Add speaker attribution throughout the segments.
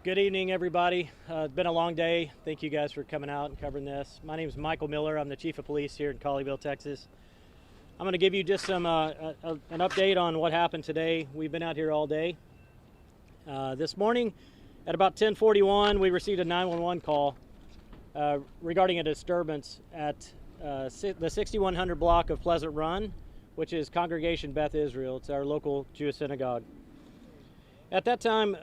Speaker 1: Good evening, everybody. It's been a long day. Thank you guys for coming out and covering this. My name is Michael Miller. I'm the Chief of Police here in Colleyville, Texas. I'm going to give you just some an update on what happened today. We've been out here all day. This morning at about 10:41, we received a 911 call regarding a disturbance at the 6100 block of Pleasant Run, which is Congregation Beth Israel. It's our local Jewish synagogue. At that time,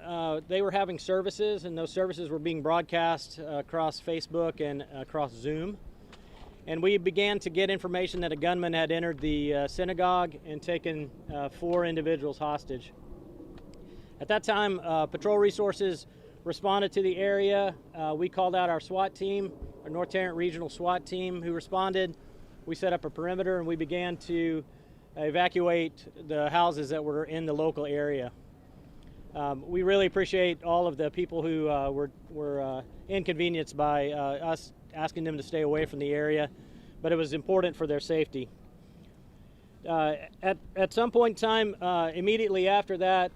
Speaker 1: they were having services, and those services were being broadcast across Facebook and across Zoom. And we began to get information that a gunman had entered the synagogue and taken 4 individuals hostage. At that time, patrol resources responded to the area. We called out our SWAT team, our North Tarrant Regional SWAT team, who responded. We set up a perimeter, and we began to evacuate the houses that were in the local area. We really appreciate all of the people who were inconvenienced by us asking them to stay away from the area, but it was important for their safety. At some point in time, immediately after that,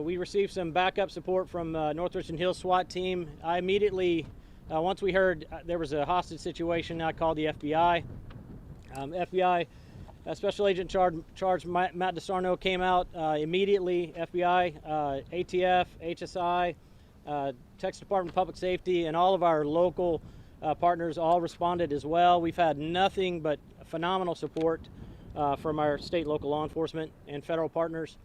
Speaker 1: we received some backup support from North Richland Hills SWAT team. I immediately, once we heard there was a hostage situation, I called the FBI. FBI Special Agent Charge Matt DeSarno came out immediately. FBI, ATF, HSI, Texas Department of Public Safety, and all of our local partners all responded as well. We've had nothing but phenomenal support from our state and local law enforcement and federal partners.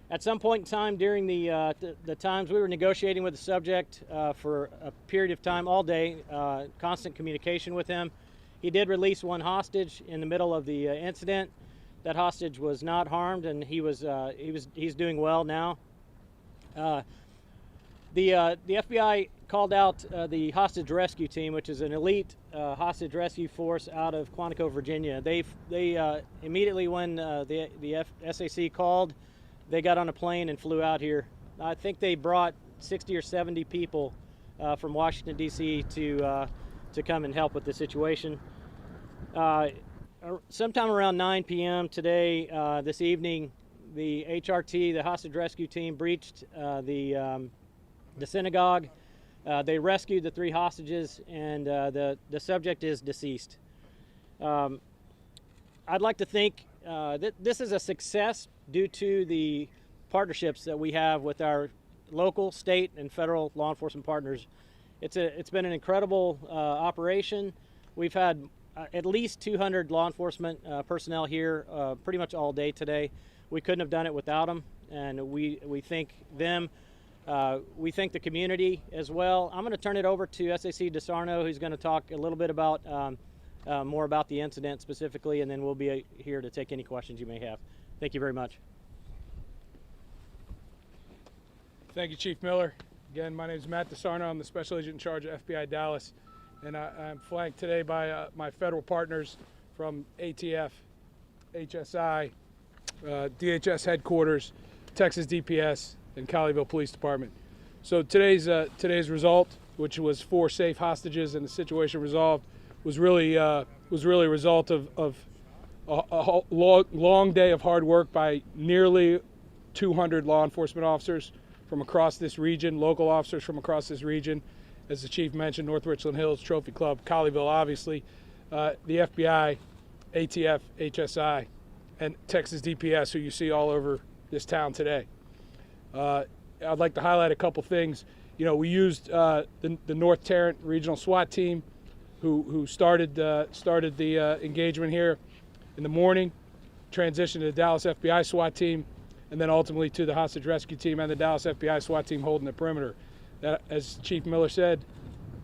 Speaker 1: At some point in time during the times we were negotiating with the subject for a period of time, all day, constant communication with him. He did release one hostage in the middle of the incident. That hostage was not harmed, and he's doing well now. The FBI called out the hostage rescue team, which is an elite hostage rescue force out of Quantico, Virginia. They immediately when the SAC called, they got on a plane and flew out here. I think they brought 60 or 70 people from Washington D.C. to come and help with the situation. Sometime around 9 p.m. today, this evening, the HRT, the hostage rescue team, breached the synagogue. They rescued the 3 hostages, and the subject is deceased. I'd like to think that this is a success due to the partnerships that we have with our local, state, and federal law enforcement partners. It's been an incredible operation. We've had at least 200 law enforcement personnel here pretty much all day today. We couldn't have done it without them, and we thank them. We thank the community as well. I'm going to turn it over to SAC DeSarno, who's going to talk a little bit about more about the incident specifically, and then we'll be here to take any questions you may have. Thank you very much.
Speaker 2: Thank you, Chief Miller. Again, my name is Matt DeSarno. I'm the Special Agent in charge of FBI Dallas, and I'm flanked today by my federal partners from ATF, HSI, DHS headquarters, Texas DPS, and Colleyville Police Department. So today's result, which was 4 safe hostages and the situation resolved, was really a result of a long day of hard work by nearly 200 law enforcement officers from across this region, local officers from across this region. As the chief mentioned, North Richland Hills, Trophy Club, Colleyville, obviously, the FBI, ATF, HSI, and Texas DPS, who you see all over this town today. I'd like to highlight a couple things. You know, we used the North Tarrant Regional SWAT team, who started the engagement here in the morning, transitioned to the Dallas FBI SWAT team, and then ultimately to the hostage rescue team and the Dallas FBI SWAT team holding the perimeter. As Chief Miller said,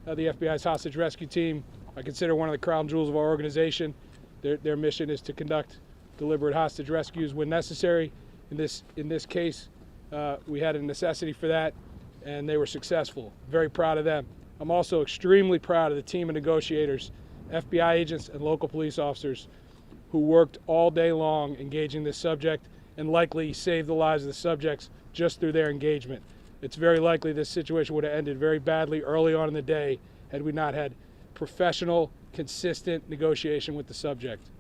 Speaker 2: the FBI's hostage rescue team, I consider one of the crown jewels of our organization. Their mission is to conduct deliberate hostage rescues when necessary. In this case, we had a necessity for that, and they were successful. Very proud of them. I'm also extremely proud of the team of negotiators, FBI agents and local police officers who worked all day long engaging this subject and likely saved the lives of the subjects just through their engagement. It's very likely this situation would have ended very badly early on in the day had we not had professional, consistent negotiation with the subject.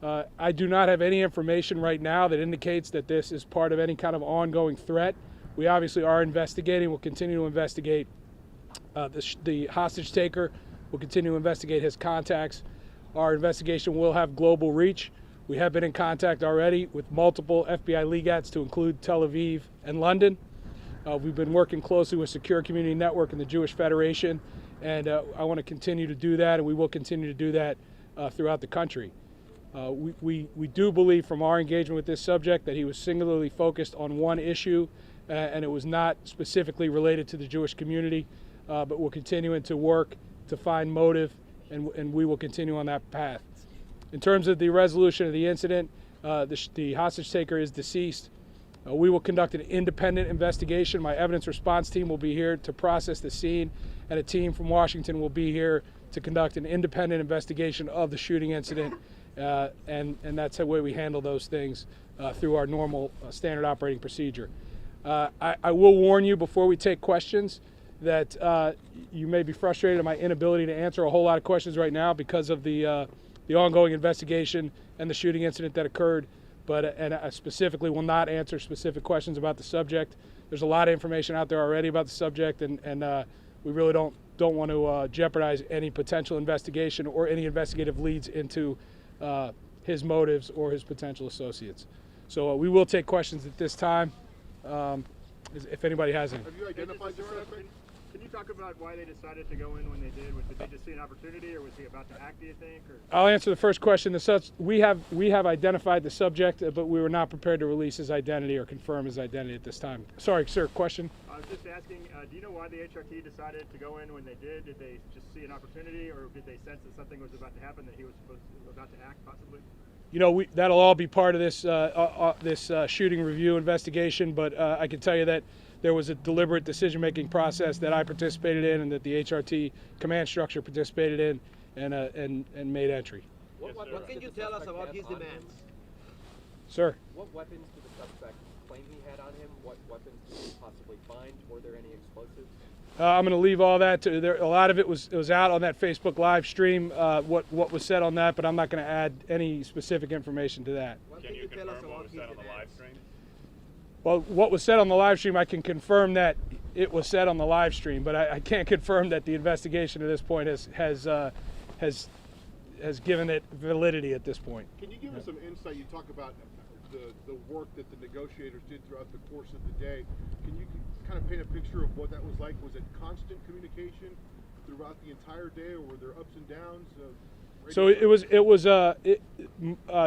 Speaker 2: I do not have any information right now that indicates that this is part of any kind of ongoing threat We obviously are investigating. We'll continue to investigate the hostage taker. We'll continue to investigate his contacts. Our investigation will have global reach. We have been in contact already with multiple FBI legats to include Tel Aviv and London. We've been working closely with Secure Community Network and the Jewish Federation, and I want to continue to do that, and we will continue to do that throughout the country. We do believe from our engagement with this subject that he was singularly focused on one issue, and it was not specifically related to the Jewish community, but we're continuing to work to find motive, and we will continue on that path. In terms of the resolution of the incident, the hostage taker is deceased. We will conduct an independent investigation. My evidence response team will be here to process the scene, and a team from Washington will be here to conduct an independent investigation of the shooting incident, and that's the way we handle those things through our normal standard operating procedure. I will warn you before we take questions that you may be frustrated at my inability to answer a whole lot of questions right now because of the ongoing investigation and the shooting incident that occurred, and I specifically will not answer specific questions about the subject. There's a lot of information out there already about the subject, and we really don't want to jeopardize any potential investigation or any investigative leads into his motives or his potential associates. So we will take questions at this time, if anybody has any.
Speaker 3: Have you identified the suspect? Can you talk about why they decided to go in when they did? Did they just see an opportunity, or was he about to act, do you think? Or?
Speaker 2: I'll answer the first question. We have identified the subject, but we were not prepared to release his identity or confirm his identity at this time. Sorry, sir, question?
Speaker 3: I was just asking, do you know why the HRT decided to go in when they did? Did they just see an opportunity, or did they sense that something was about to happen, that he was about to act, possibly?
Speaker 2: You know, that'll all be part of this shooting review investigation, but I can tell you that there was a deliberate decision-making process that I participated in and that the HRT command structure participated in and made entry.
Speaker 4: What can you tell us about his demands?
Speaker 2: Sir?
Speaker 5: What weapons did the suspect claim he had on him? What weapons did he possibly find? Were there any explosives?
Speaker 2: I'm going to leave all that to there. A lot of it was out on that Facebook live stream. What was said on that, but I'm not going to add any specific information to that.
Speaker 3: Can you tell us what was said on the live stream?
Speaker 2: Well, what was said on the live stream, I can confirm that it was said on the live stream, but I can't confirm that the investigation at this point has given it validity at this point.
Speaker 6: Can you give us some insight? You talk about the work that the negotiators did throughout the course of the day. Can you kind of paint a picture of what that was like? Was it constant communication throughout the entire day, or were there ups and downs?
Speaker 2: So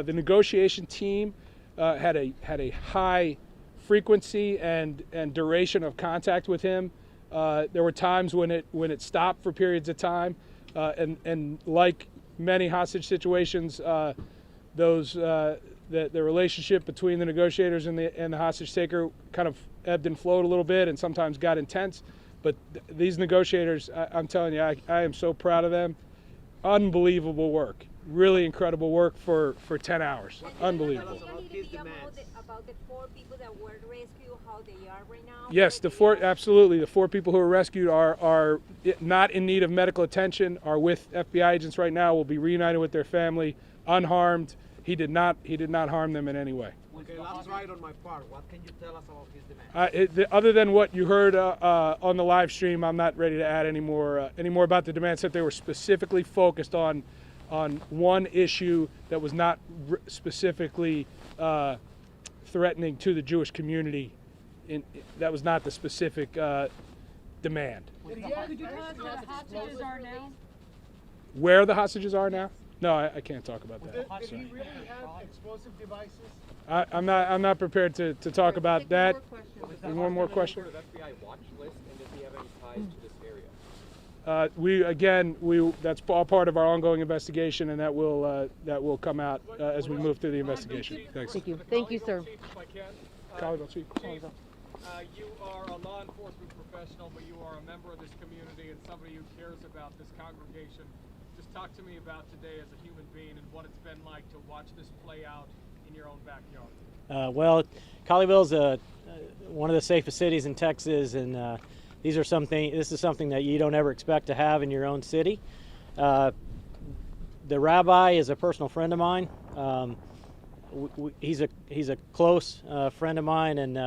Speaker 2: the negotiation team had a high frequency and duration of contact with him. There were times when it stopped for periods of time, and like many hostage situations, the relationship between the negotiators and the hostage taker kind of ebbed and flowed a little bit, and sometimes got intense. But these negotiators, I'm telling you, I am so proud of them. Unbelievable work, really incredible work for 10 hours. Unbelievable.
Speaker 7: About the 4 people that were rescued, how they are right now?
Speaker 2: Yes, the 4 people who were rescued are not in need of medical attention, are with FBI agents right now, will be reunited with their family, unharmed. He did not harm them in any way.
Speaker 4: Okay, last right on my part. What can you tell us about his demands?
Speaker 2: Other than what you heard on the live stream, I'm not ready to add any more about the demands. That they were specifically focused on one issue that was not specifically threatening to the Jewish community. That was not the specific demand.
Speaker 8: Could you tell us where the hostages are now?
Speaker 2: Where the hostages are now? No, I can't talk about that.
Speaker 6: Did he really have explosive devices?
Speaker 2: I'm not prepared to talk about that. One more question.
Speaker 5: Sort of FBI watch list, and does he have any ties to this area?
Speaker 2: That's all part of our ongoing investigation, and that will come out as we move through the investigation. Thanks.
Speaker 8: Thank you. Thank you, sir.
Speaker 2: Colleyville Chief.
Speaker 9: You are a law enforcement professional, but you are a member of this community and somebody who cares about this congregation. Just talk to me about today as a human being and what it's been like to watch this play out in your own backyard.
Speaker 1: Well, Colleyville is one of the safest cities in Texas, and this is something that you don't ever expect to have in your own city. The rabbi is a personal friend of mine. He's a close friend of mine, and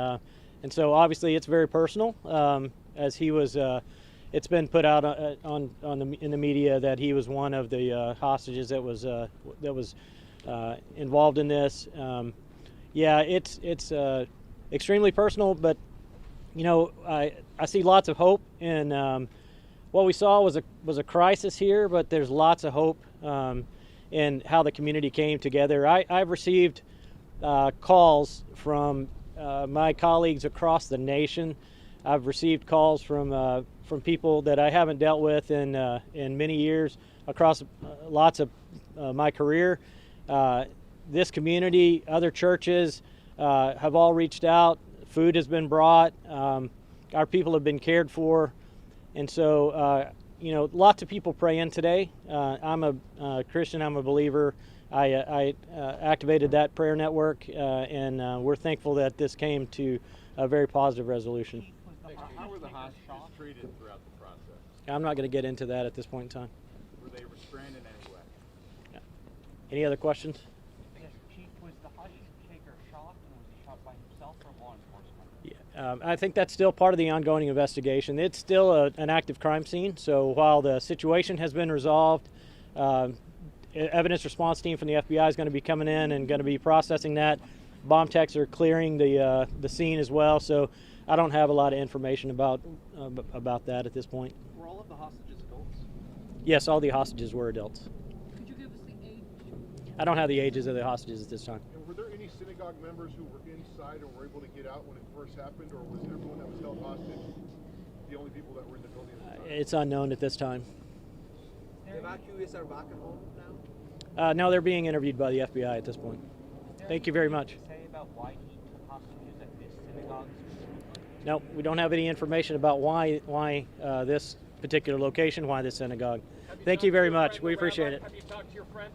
Speaker 1: And so obviously it's very personal, as he was. It's been put out in the media that he was one of the hostages that was involved in this. Yeah, it's extremely personal, but you know, I see lots of hope. And what we saw was a crisis here, but there's lots of hope in how the community came together. I've received calls from my colleagues across the nation. I've received calls from people that I haven't dealt with in many years across lots of my career. This community, other churches have all reached out. Food has been brought. Our people have been cared for, and so you know, lots of people pray in today. I'm a Christian. I'm a believer. I activated that prayer network, and we're thankful that this came to a very positive resolution.
Speaker 10: How were the hostages treated throughout the process?
Speaker 1: I'm not going to get into that at this point in time.
Speaker 10: Were they restrained in any way?
Speaker 1: Yeah. Any other questions?
Speaker 11: Yes, Chief, was the hostage taker shot, and was he shot by himself or law enforcement?
Speaker 1: Yeah, I think that's still part of the ongoing investigation. It's still an active crime scene, so while the situation has been resolved, evidence response team from the FBI is going to be coming in and going to be processing that. Bomb techs are clearing the scene as well, so I don't have a lot of information about that at this point.
Speaker 5: Were all of the hostages adults?
Speaker 1: Yes, all the hostages were adults.
Speaker 8: Could you give us the age?
Speaker 1: I don't have the ages of the hostages at this time.
Speaker 6: And were there any synagogue members who were inside and were able to get out when it first happened, or was everyone that was held hostage the only people that were in the building at the time?
Speaker 1: It's unknown at this time.
Speaker 4: The evacuees are back at home now?
Speaker 1: No, they're being interviewed by the FBI at this point. Thank you very much.
Speaker 11: Say about why he took hostages at this synagogue specifically?
Speaker 1: No, we don't have any information about why this particular location, why this synagogue. Thank you very much. We appreciate it.
Speaker 9: Have you talked to your friend?